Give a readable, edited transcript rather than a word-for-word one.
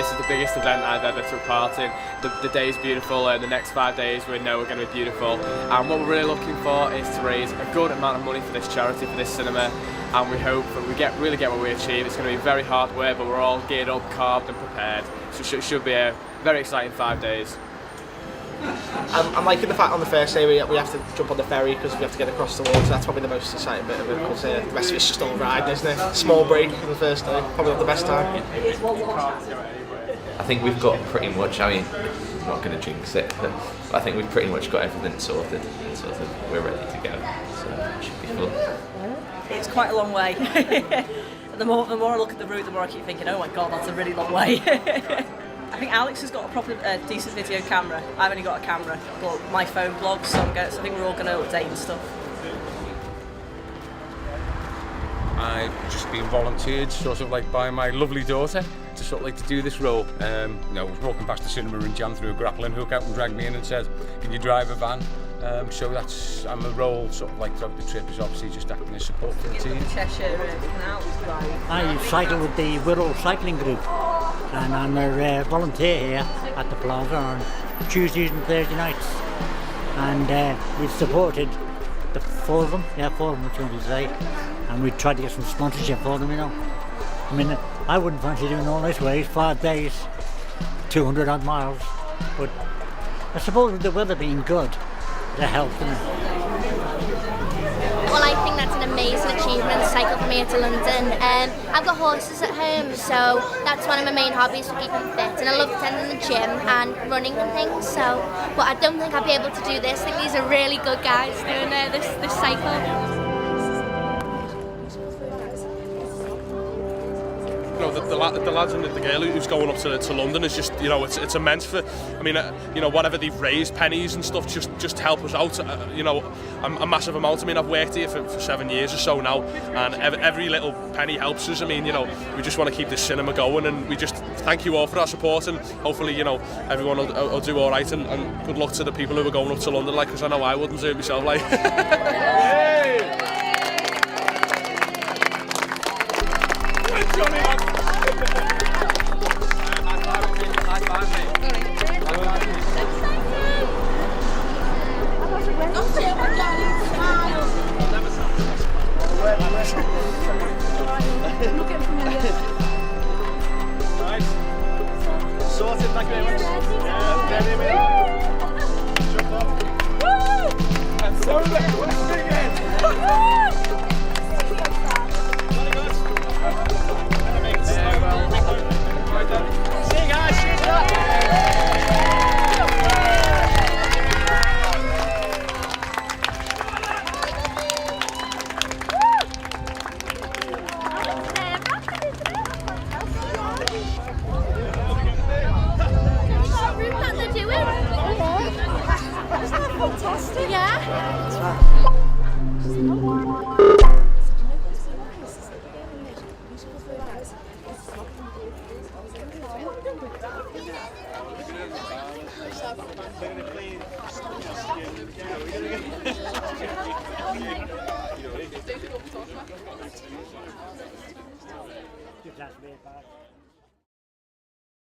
this is the biggest event I've ever took part in. The day's beautiful, and the next 5 days we know we're going to be beautiful. And what we're really looking for is to raise a good amount of money for this charity, for this cinema. And we hope that we really get what we achieve. It's going to be very hard work, but we're all geared up, carved and prepared. So it should be a very exciting 5 days. I'm liking the fact on the first day we have to jump on the ferry because we have to get across the water. That's probably the most exciting bit of it, because the rest of it's just all riding, isn't it? Small break on the first day, probably not the best time. I think we've got pretty much, I mean, I'm not going to jinx it, but I think we've pretty much got everything sorted, and sort of we're ready to go, so it should be fun. It's quite a long way. The more I look at the route, the more I keep thinking, oh my god, that's a really long way. I think Alex has got a proper decent video camera. I've only got a camera, but my phone blogs, so I think we're all going to update and stuff. I've just been volunteered sort of like by my lovely daughter to sort of like to do this role. I was walking past the cinema and Jan threw a grappling hook out and dragged me in and said, can you drive a van? So I'm a role sort of like throughout the trip is obviously just acting as support for the team. I cycle with the Wirral cycling group, and I'm a volunteer here at the Plaza on Tuesdays and Thursday nights, and we've supported the forum, which you want to say, and we tried to get some sponsorship for them, I mean, I wouldn't fancy doing all this way, 5 days, 200 odd miles, but I suppose with the weather being good, it helps, doesn't it? Well, I think that's an amazing achievement to cycle from here to London. I've got horses at home, so that's one of my main hobbies for keeping fit, and I love attending the gym and running and things, but I don't think I'll be able to do this. I think these are really good guys doing this cycle. The lads and the girl who's going up to London is just, it's immense for, I mean, whatever they've raised, pennies and stuff, just help us out, a massive amount. I mean, I've worked here for 7 years or so now, and every little penny helps us. I mean, we just want to keep this cinema going, and we just thank you all for our support, and hopefully, everyone will do all right, and good luck to the people who are going up to London, because I know I wouldn't do it myself, Sorted, thank you very much. Jump up. Woo! And so let's sing it. See you guys. Fantastic. Yeah. Just ask me about